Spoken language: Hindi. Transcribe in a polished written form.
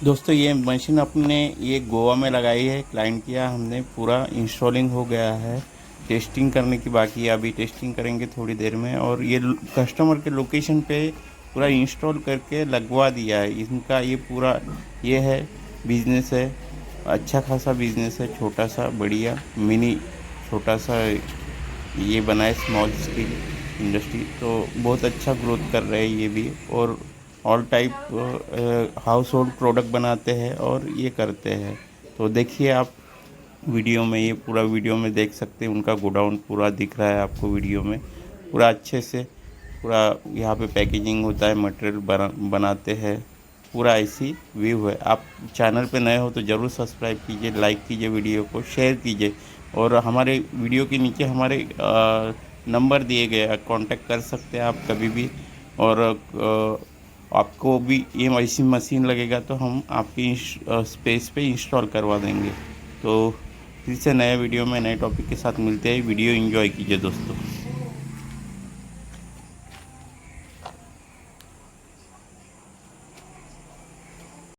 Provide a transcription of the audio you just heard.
दोस्तों ये मशीन अपने ये गोवा में लगाई है, क्लाइंट किया हमने, पूरा इंस्टॉलिंग हो गया है। टेस्टिंग करने की बाकी है, अभी टेस्टिंग करेंगे थोड़ी देर में। और ये कस्टमर के लोकेशन पे पूरा इंस्टॉल करके लगवा दिया है। इनका ये पूरा ये है बिजनेस है, अच्छा खासा बिजनेस है, छोटा सा बढ़िया मिनी छोटा सा ये बनाए स्मॉल स्केल इंडस्ट्री। तो बहुत अच्छा ग्रोथ कर रहे हैं ये भी। और all type house hold product बनाते हैं और ये करते हैं। तो देखिए आप वीडियो में, ये पूरा वीडियो में देख सकते हैं, उनका गोडाउन पूरा दिख रहा है आपको वीडियो में पूरा अच्छे से। पूरा यहाँ पे पैकेजिंग होता है, मटेरियल बनाते हैं, पूरा ऐसी व्यू है। आप चैनल पे नए हो तो ज़रूर सब्सक्राइब कीजिए, लाइक कीजिए, वीडियो को शेयर कीजिए। और हमारे वीडियो के नीचे हमारे नंबर दिए गए हैं, कांटेक्ट कर सकते हैं आप कभी भी। और आपको भी ये ऐसी मशीन लगेगा तो हम आपकी स्पेस पे इंस्टॉल करवा देंगे। तो फिर से नए वीडियो में नए टॉपिक के साथ मिलते हैं। वीडियो एंजॉय कीजिए दोस्तों।